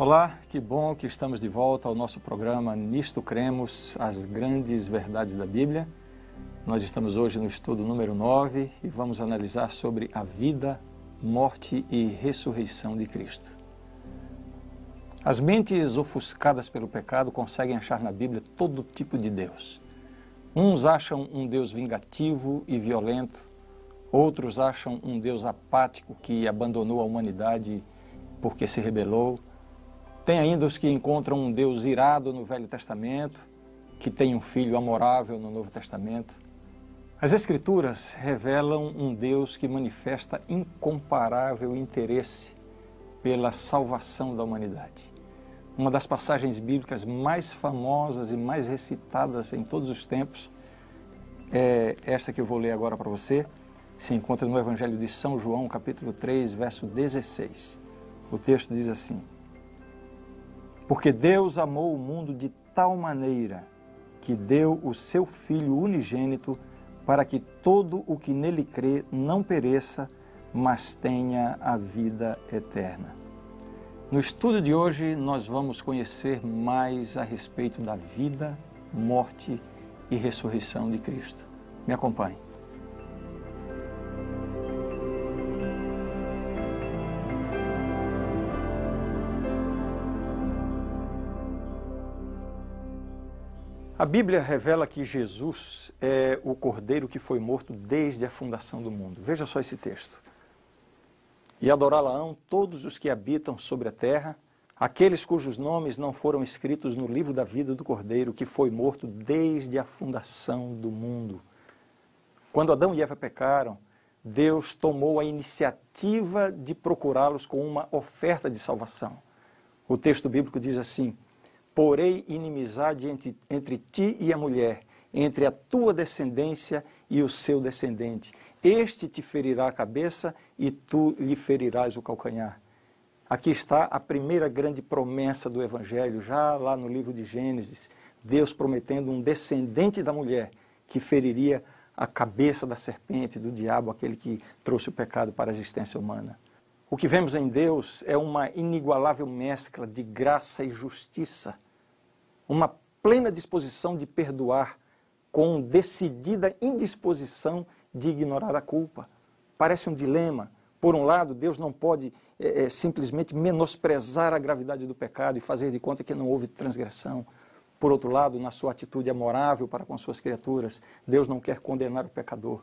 Olá, que bom que estamos de volta ao nosso programa Nisto Cremos, as grandes verdades da Bíblia. Nós estamos hoje no estudo número 9 e vamos analisar sobre a vida, morte e ressurreição de Cristo. As mentes ofuscadas pelo pecado conseguem achar na Bíblia todo tipo de Deus. Uns acham um Deus vingativo e violento, outros acham um Deus apático que abandonou a humanidade porque se rebelou. Tem ainda os que encontram um Deus irado no Velho Testamento, que tem um filho amorável no Novo Testamento. As Escrituras revelam um Deus que manifesta incomparável interesse pela salvação da humanidade. Uma das passagens bíblicas mais famosas e mais recitadas em todos os tempos é esta que eu vou ler agora para você. Se encontra no Evangelho de São João, capítulo 3, verso 16. O texto diz assim: Porque Deus amou o mundo de tal maneira que deu o seu Filho unigênito para que todo o que nele crê não pereça, mas tenha a vida eterna. No estudo de hoje, nós vamos conhecer mais a respeito da vida, morte e ressurreição de Cristo. Me acompanhe. A Bíblia revela que Jesus é o Cordeiro que foi morto desde a fundação do mundo. Veja só esse texto. E adorá-la-ão todos os que habitam sobre a terra, aqueles cujos nomes não foram escritos no livro da vida do Cordeiro, que foi morto desde a fundação do mundo. Quando Adão e Eva pecaram, Deus tomou a iniciativa de procurá-los com uma oferta de salvação. O texto bíblico diz assim: Porei inimizade entre ti e a mulher, entre a tua descendência e o seu descendente. Este te ferirá a cabeça e tu lhe ferirás o calcanhar. Aqui está a primeira grande promessa do Evangelho, já lá no livro de Gênesis, Deus prometendo um descendente da mulher que feriria a cabeça da serpente, do diabo, aquele que trouxe o pecado para a existência humana. O que vemos em Deus é uma inigualável mescla de graça e justiça, uma plena disposição de perdoar, com decidida indisposição de ignorar a culpa. Parece um dilema. Por um lado, Deus não pode simplesmente menosprezar a gravidade do pecado e fazer de conta que não houve transgressão. Por outro lado, na sua atitude amorável para com suas criaturas, Deus não quer condenar o pecador.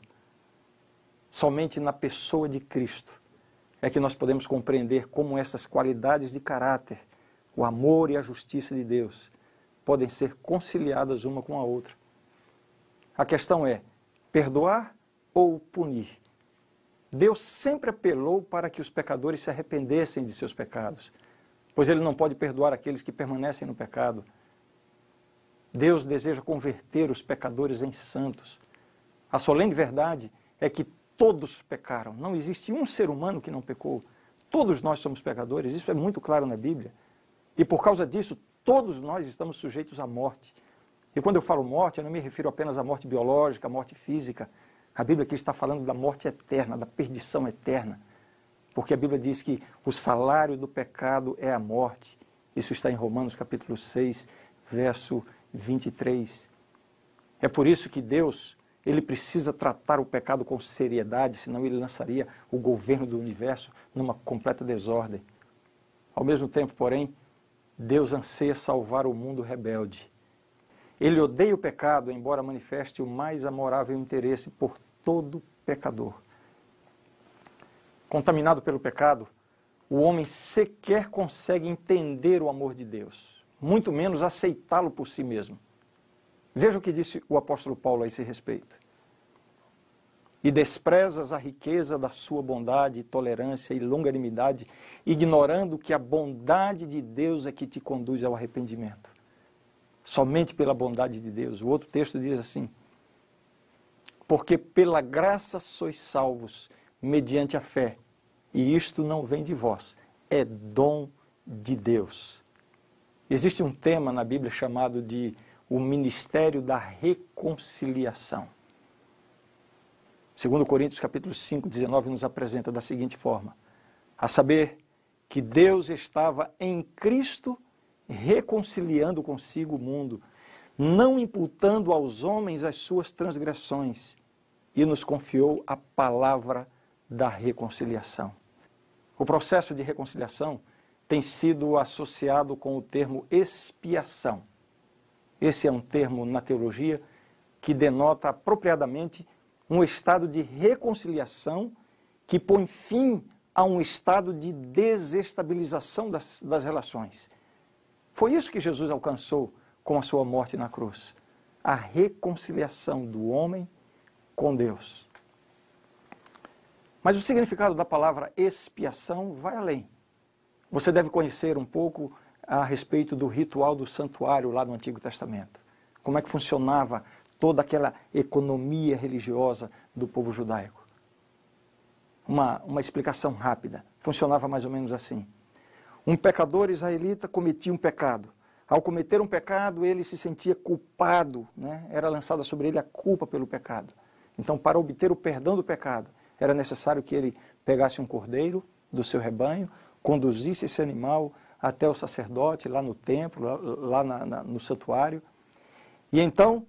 Somente na pessoa de Cristo é que nós podemos compreender como essas qualidades de caráter, o amor e a justiça de Deus, podem ser conciliadas uma com a outra. A questão é perdoar ou punir? Deus sempre apelou para que os pecadores se arrependessem de seus pecados, pois Ele não pode perdoar aqueles que permanecem no pecado. Deus deseja converter os pecadores em santos. A solene verdade é que todos pecaram. Não existe um ser humano que não pecou. Todos nós somos pecadores. Isso é muito claro na Bíblia. E por causa disso, todos nós estamos sujeitos à morte. E quando eu falo morte, eu não me refiro apenas à morte biológica, à morte física. A Bíblia aqui está falando da morte eterna, da perdição eterna. Porque a Bíblia diz que o salário do pecado é a morte. Isso está em Romanos capítulo 6, verso 23. É por isso que Deus, Ele precisa tratar o pecado com seriedade, senão Ele lançaria o governo do universo numa completa desordem. Ao mesmo tempo, porém, Deus anseia salvar o mundo rebelde. Ele odeia o pecado, embora manifeste o mais amorável interesse por todo pecador. Contaminado pelo pecado, o homem sequer consegue entender o amor de Deus, muito menos aceitá-lo por si mesmo. Veja o que disse o apóstolo Paulo a esse respeito. E desprezas a riqueza da sua bondade, tolerância e longanimidade, ignorando que a bondade de Deus é que te conduz ao arrependimento. Somente pela bondade de Deus. O outro texto diz assim: Porque pela graça sois salvos, mediante a fé, e isto não vem de vós, é dom de Deus. Existe um tema na Bíblia chamado de o ministério da reconciliação. 2 Coríntios capítulo 5, 19 nos apresenta da seguinte forma: a saber, que Deus estava em Cristo reconciliando consigo o mundo, não imputando aos homens as suas transgressões, e nos confiou a palavra da reconciliação. O processo de reconciliação tem sido associado com o termo expiação. Esse é um termo na teologia que denota apropriadamente um estado de reconciliação que põe fim a um estado de desestabilização das relações. Foi isso que Jesus alcançou com a sua morte na cruz. A reconciliação do homem com Deus. Mas o significado da palavra expiação vai além. Você deve conhecer um pouco a respeito do ritual do santuário lá no Antigo Testamento. Como é que funcionava toda aquela economia religiosa do povo judaico. Uma explicação rápida. Funcionava mais ou menos assim. Um pecador israelita cometia um pecado. Ao cometer um pecado, ele se sentia culpado, né? Era lançada sobre ele a culpa pelo pecado. Então, para obter o perdão do pecado, era necessário que ele pegasse um cordeiro do seu rebanho, conduzisse esse animal até o sacerdote, lá no templo, lá no santuário. E então,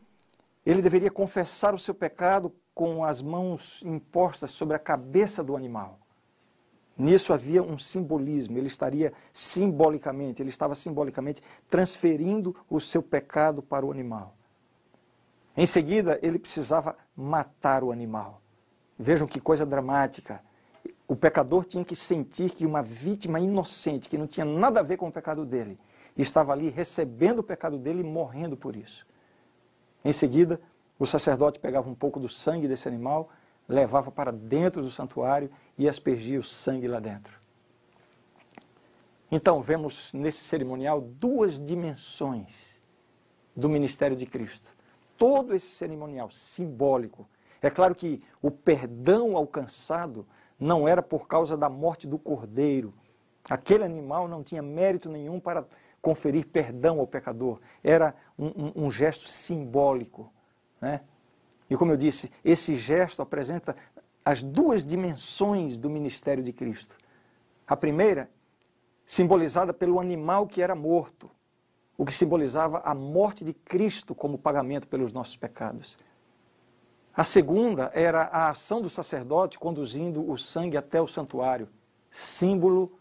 ele deveria confessar o seu pecado com as mãos impostas sobre a cabeça do animal. Nisso havia um simbolismo, ele estava simbolicamente transferindo o seu pecado para o animal. Em seguida, ele precisava matar o animal. Vejam que coisa dramática. O pecador tinha que sentir que uma vítima inocente, que não tinha nada a ver com o pecado dele, estava ali recebendo o pecado dele e morrendo por isso. Em seguida, o sacerdote pegava um pouco do sangue desse animal, levava para dentro do santuário e aspergia o sangue lá dentro. Então, vemos nesse cerimonial duas dimensões do ministério de Cristo. Todo esse cerimonial simbólico. É claro que o perdão alcançado não era por causa da morte do cordeiro. Aquele animal não tinha mérito nenhum para conferir perdão ao pecador. Era um gesto simbólico, né? E como eu disse, esse gesto apresenta as duas dimensões do ministério de Cristo. A primeira, simbolizada pelo animal que era morto, o que simbolizava a morte de Cristo como pagamento pelos nossos pecados. A segunda era a ação do sacerdote conduzindo o sangue até o santuário, símbolo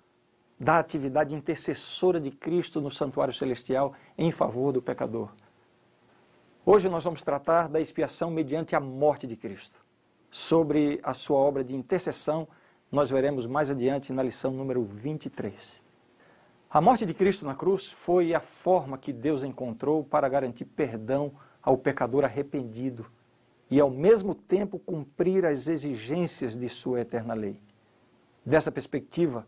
da atividade intercessora de Cristo no santuário celestial em favor do pecador. Hoje nós vamos tratar da expiação mediante a morte de Cristo. Sobre a sua obra de intercessão, nós veremos mais adiante na lição número 23. A morte de Cristo na cruz foi a forma que Deus encontrou para garantir perdão ao pecador arrependido e, ao mesmo tempo, cumprir as exigências de sua eterna lei. Dessa perspectiva,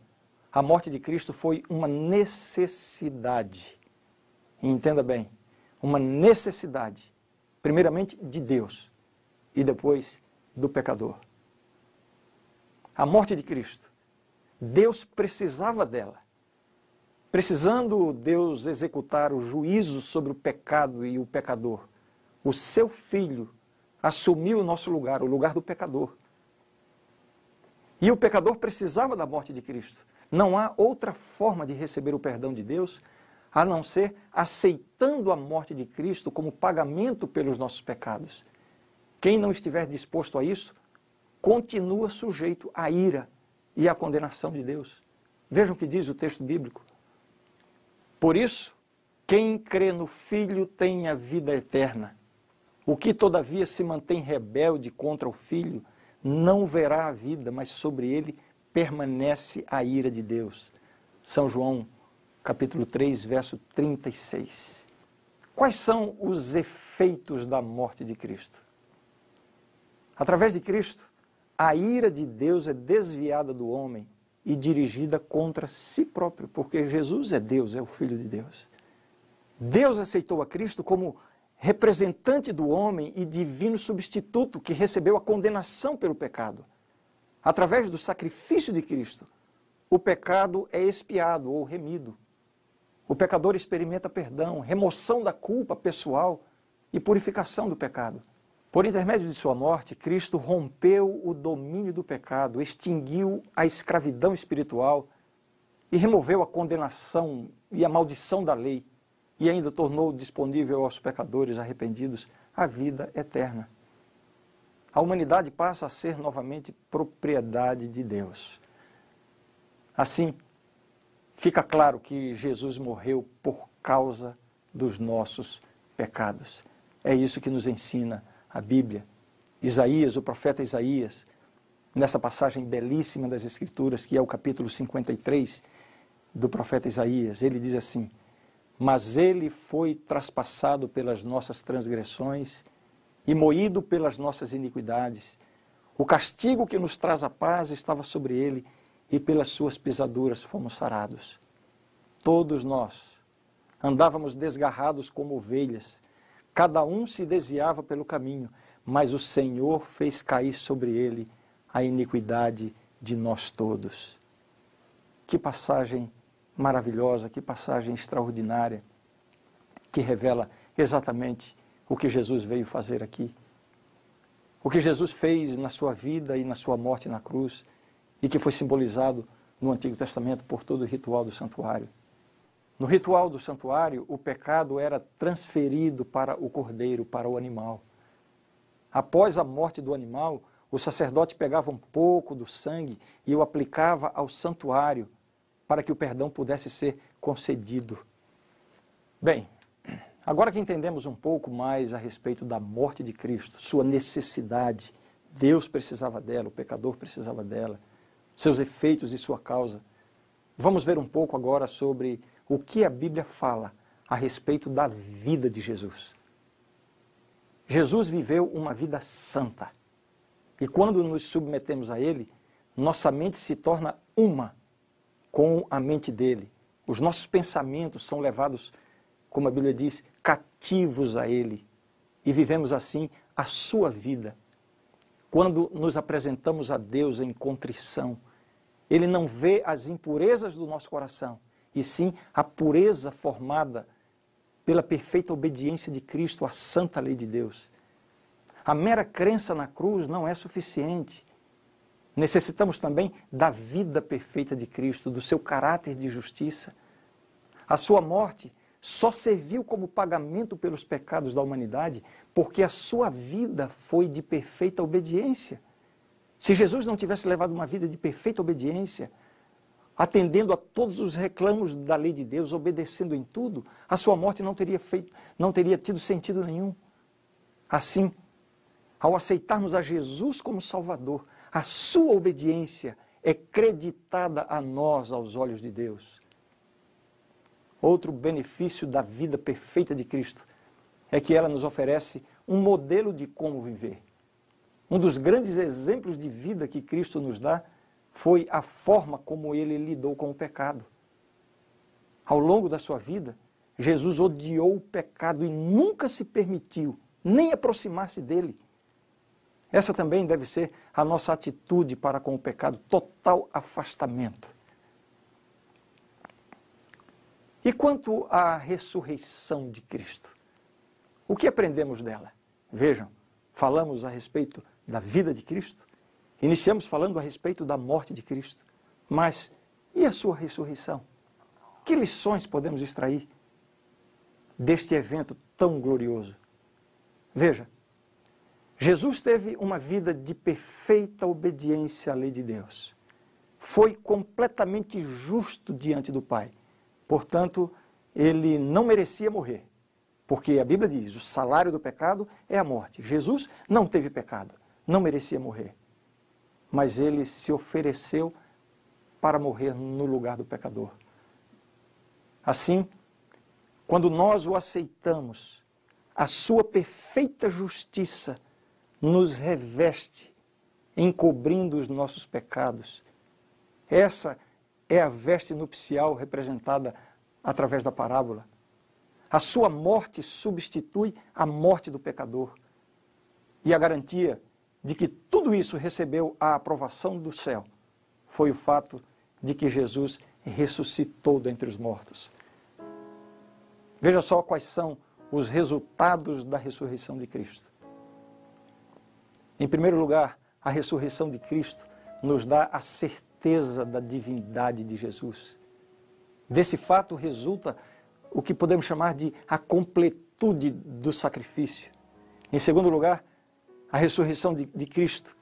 a morte de Cristo foi uma necessidade. E entenda bem, uma necessidade, primeiramente de Deus e depois do pecador. A morte de Cristo, Deus precisava dela. Precisando Deus executar o juízo sobre o pecado e o pecador, o seu Filho assumiu o nosso lugar, o lugar do pecador. E o pecador precisava da morte de Cristo. Não há outra forma de receber o perdão de Deus a não ser aceitando a morte de Cristo como pagamento pelos nossos pecados. Quem não estiver disposto a isso, continua sujeito à ira e à condenação de Deus. Vejam o que diz o texto bíblico. Por isso, quem crê no Filho tem a vida eterna. O que, todavia, se mantém rebelde contra o Filho, não verá a vida, mas sobre ele permanece a ira de Deus. São João, capítulo 3, verso 36. Quais são os efeitos da morte de Cristo? Através de Cristo, a ira de Deus é desviada do homem e dirigida contra si próprio, porque Jesus é Deus, é o Filho de Deus. Deus aceitou a Cristo como representante do homem e divino substituto que recebeu a condenação pelo pecado. Através do sacrifício de Cristo, o pecado é expiado ou remido. O pecador experimenta perdão, remoção da culpa pessoal e purificação do pecado. Por intermédio de sua morte, Cristo rompeu o domínio do pecado, extinguiu a escravidão espiritual e removeu a condenação e a maldição da lei e ainda tornou disponível aos pecadores arrependidos a vida eterna. A humanidade passa a ser novamente propriedade de Deus. Assim, fica claro que Jesus morreu por causa dos nossos pecados. É isso que nos ensina a Bíblia. Isaías, o profeta Isaías, nessa passagem belíssima das Escrituras, que é o capítulo 53 do profeta Isaías, ele diz assim: mas ele foi traspassado pelas nossas transgressões e moído pelas nossas iniquidades. O castigo que nos traz a paz estava sobre ele, e pelas suas pisaduras fomos sarados. Todos nós andávamos desgarrados como ovelhas, cada um se desviava pelo caminho, mas o Senhor fez cair sobre ele a iniquidade de nós todos. Que passagem maravilhosa, que passagem extraordinária, que revela exatamente o que Jesus veio fazer aqui. O que Jesus fez na sua vida e na sua morte na cruz, e que foi simbolizado no Antigo Testamento por todo o ritual do santuário. No ritual do santuário, o pecado era transferido para o cordeiro, para o animal. Após a morte do animal, o sacerdote pegava um pouco do sangue e o aplicava ao santuário para que o perdão pudesse ser concedido. Bem, agora que entendemos um pouco mais a respeito da morte de Cristo, sua necessidade, Deus precisava dela, o pecador precisava dela, seus efeitos e sua causa, vamos ver um pouco agora sobre o que a Bíblia fala a respeito da vida de Jesus. Jesus viveu uma vida santa. E quando nos submetemos a Ele, nossa mente se torna uma com a mente dele. Os nossos pensamentos são levados, como a Bíblia diz, cativos a Ele. E vivemos assim a sua vida. Quando nos apresentamos a Deus em contrição, Ele não vê as impurezas do nosso coração, e sim a pureza formada pela perfeita obediência de Cristo à santa lei de Deus. A mera crença na cruz não é suficiente. Necessitamos também da vida perfeita de Cristo, do seu caráter de justiça. A sua morte só serviu como pagamento pelos pecados da humanidade porque a sua vida foi de perfeita obediência. Se Jesus não tivesse levado uma vida de perfeita obediência, atendendo a todos os reclamos da lei de Deus, obedecendo em tudo, a sua morte não teria tido sentido nenhum. Assim, ao aceitarmos a Jesus como Salvador, a sua obediência é creditada a nós aos olhos de Deus. Outro benefício da vida perfeita de Cristo é que ela nos oferece um modelo de como viver. Um dos grandes exemplos de vida que Cristo nos dá foi a forma como ele lidou com o pecado. Ao longo da sua vida, Jesus odiou o pecado e nunca se permitiu nem aproximar-se dele. Essa também deve ser a nossa atitude para com o pecado, total afastamento. E quanto à ressurreição de Cristo? O que aprendemos dela? Vejam, falamos a respeito da vida de Cristo, iniciamos falando a respeito da morte de Cristo, mas e a sua ressurreição? Que lições podemos extrair deste evento tão glorioso? Veja, Jesus teve uma vida de perfeita obediência à lei de Deus. Foi completamente justo diante do Pai. Portanto, ele não merecia morrer. Porque a Bíblia diz, o salário do pecado é a morte. Jesus não teve pecado, não merecia morrer. Mas ele se ofereceu para morrer no lugar do pecador. Assim, quando nós o aceitamos, a sua perfeita justiça nos reveste, encobrindo os nossos pecados. Essa é a veste nupcial representada através da parábola. A sua morte substitui a morte do pecador. E a garantia de que tudo isso recebeu a aprovação do céu foi o fato de que Jesus ressuscitou dentre os mortos. Veja só quais são os resultados da ressurreição de Cristo. Em primeiro lugar, a ressurreição de Cristo nos dá a certeza da divindade de Jesus. Desse fato resulta o que podemos chamar de a completude do sacrifício. Em segundo lugar, a ressurreição de Cristo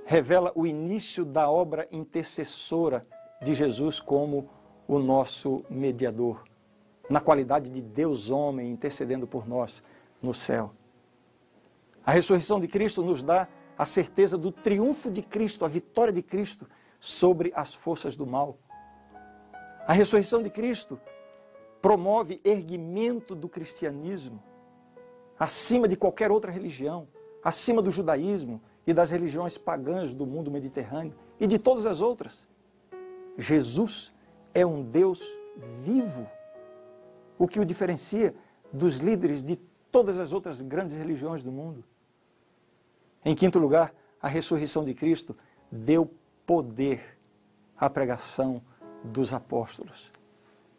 revela o início da obra intercessora de Jesus como o nosso mediador, na qualidade de Deus homem intercedendo por nós no céu. A ressurreição de Cristo nos dá a certeza do triunfo de Cristo, a vitória de Cristo sobre as forças do mal. A ressurreição de Cristo promove erguimento do cristianismo acima de qualquer outra religião, acima do judaísmo e das religiões pagãs do mundo mediterrâneo e de todas as outras. Jesus é um Deus vivo, o que o diferencia dos líderes de todas as outras grandes religiões do mundo. Em quinto lugar, a ressurreição de Cristo deu poder à pregação dos apóstolos.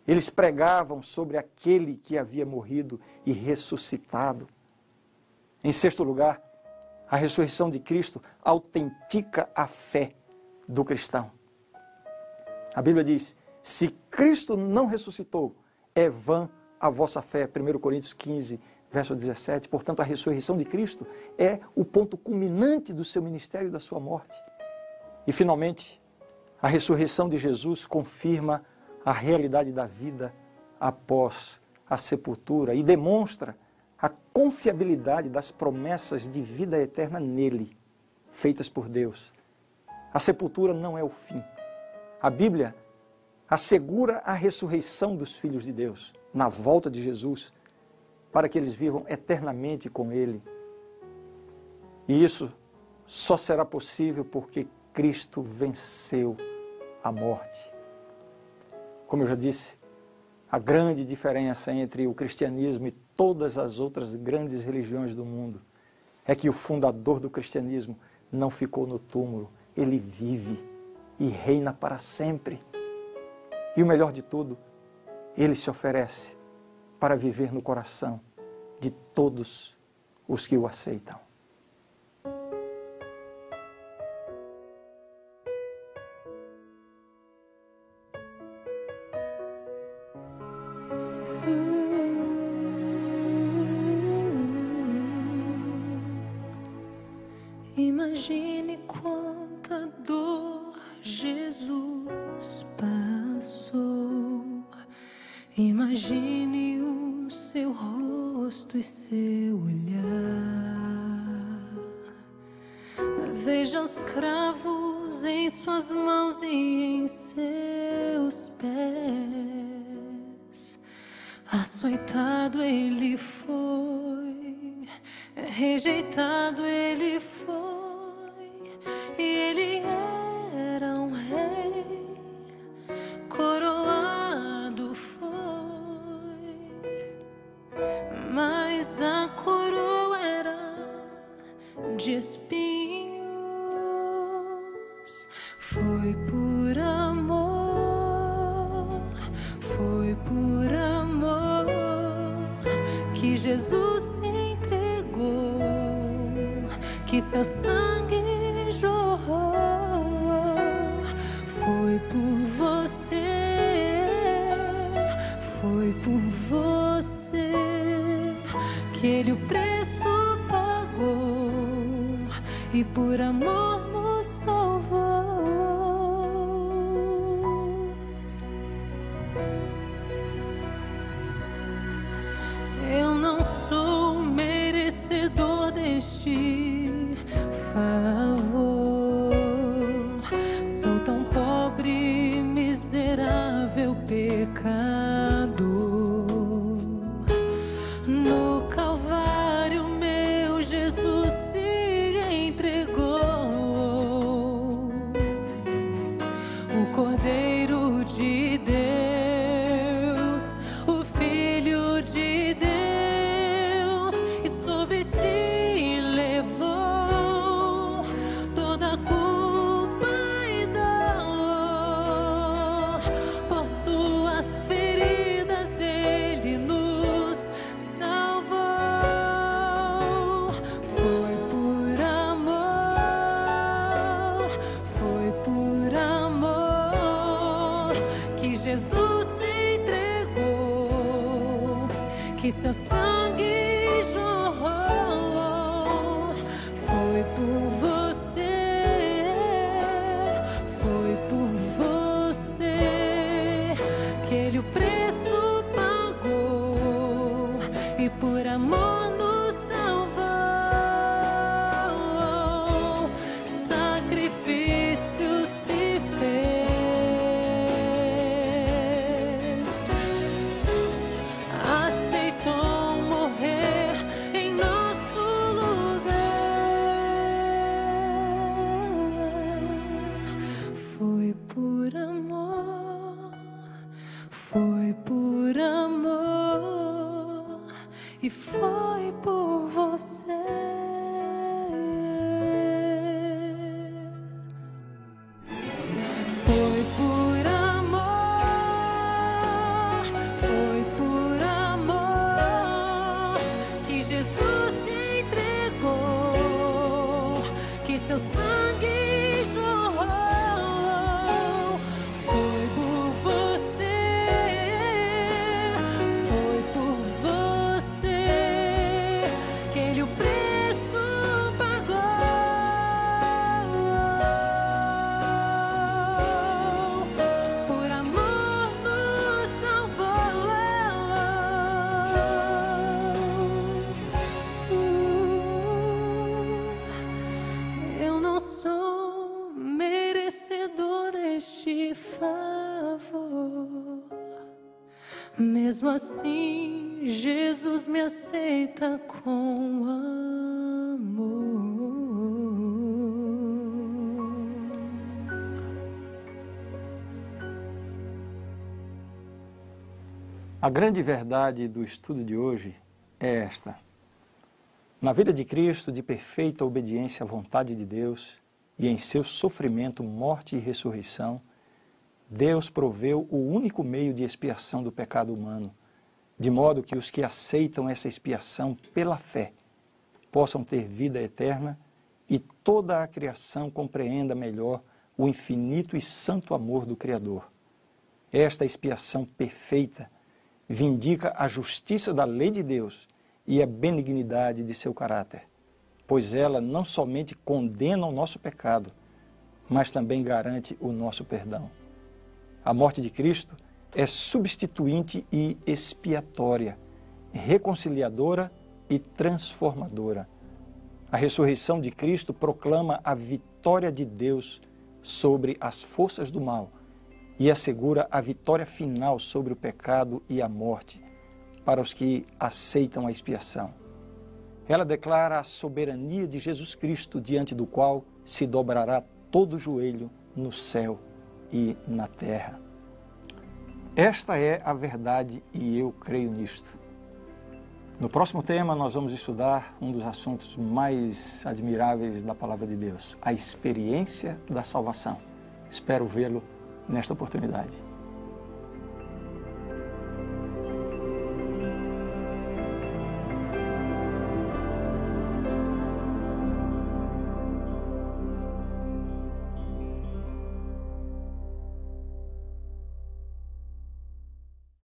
Eles pregavam sobre aquele que havia morrido e ressuscitado. Em sexto lugar, a ressurreição de Cristo autentica a fé do cristão. A Bíblia diz, se Cristo não ressuscitou, é vã a vossa fé. 1 Coríntios 15, verso 17. Portanto, a ressurreição de Cristo é o ponto culminante do seu ministério e da sua morte. E, finalmente, a ressurreição de Jesus confirma a realidade da vida após a sepultura e demonstra a confiabilidade das promessas de vida eterna nele, feitas por Deus. A sepultura não é o fim. A Bíblia assegura a ressurreição dos filhos de Deus na volta de Jesus, para que eles vivam eternamente com Ele. E isso só será possível porque Cristo venceu a morte. Como eu já disse, a grande diferença entre o cristianismo e todas as outras grandes religiões do mundo é que o fundador do cristianismo não ficou no túmulo, ele vive e reina para sempre. E o melhor de tudo, ele se oferece para viver no coração de todos os que o aceitam. Imagine quanta dor Jesus passou. Imagine o seu rosto e seu olhar. Veja os cravos em suas mãos e em seus pés. Açoitado ele foi, rejeitado ele foi, e ele era um rei, coroado foi, mas a coroa era de espinhos. Foi por amor, foi por amor que Jesus se entregou, que seu sangue jorrou. Foi por você, foi por você que ele o preço pagou e por amor nos salvou. Eu não sou merecedor deste favor, sou tão pobre, miserável pecador. No Calvário meu Jesus se entregou, o Cordeiro de Deus, o Filho de Deus, e sobre si levou toda a culpa e dor. Por suas feridas ele nos salvou. Foi por amor, foi por amor que Jesus se que seu sangue jorrou. Foi por você, foi por você que ele o preço pagou e por amor nos salvou. Sacrifício se fez, aceitou morrer em nosso lugar. Foi por amor, foi por amor e foi por você. Foi por amor, foi por amor que Jesus se entregou, que seu sangue jorrou. Foi por você, foi por você que ele o preço pagou. Por amor nos salvou. Eu não sou merecedor deste favor. Mesmo assim, Jesus me aceita com amor. A grande verdade do estudo de hoje é esta. Na vida de Cristo, de perfeita obediência à vontade de Deus, e em seu sofrimento, morte e ressurreição, Deus proveu o único meio de expiação do pecado humano, de modo que os que aceitam essa expiação pela fé possam ter vida eterna e toda a criação compreenda melhor o infinito e santo amor do Criador. Esta expiação perfeita vindica a justiça da lei de Deus e a benignidade de seu caráter, pois ela não somente condena o nosso pecado, mas também garante o nosso perdão. A morte de Cristo é substituinte e expiatória, reconciliadora e transformadora. A ressurreição de Cristo proclama a vitória de Deus sobre as forças do mal e assegura a vitória final sobre o pecado e a morte para os que aceitam a expiação. Ela declara a soberania de Jesus Cristo, diante do qual se dobrará todo joelho no céu e na terra. Esta é a verdade e eu creio nisto. No próximo tema nós vamos estudar um dos assuntos mais admiráveis da Palavra de Deus, a experiência da salvação. Espero vê-lo nesta oportunidade.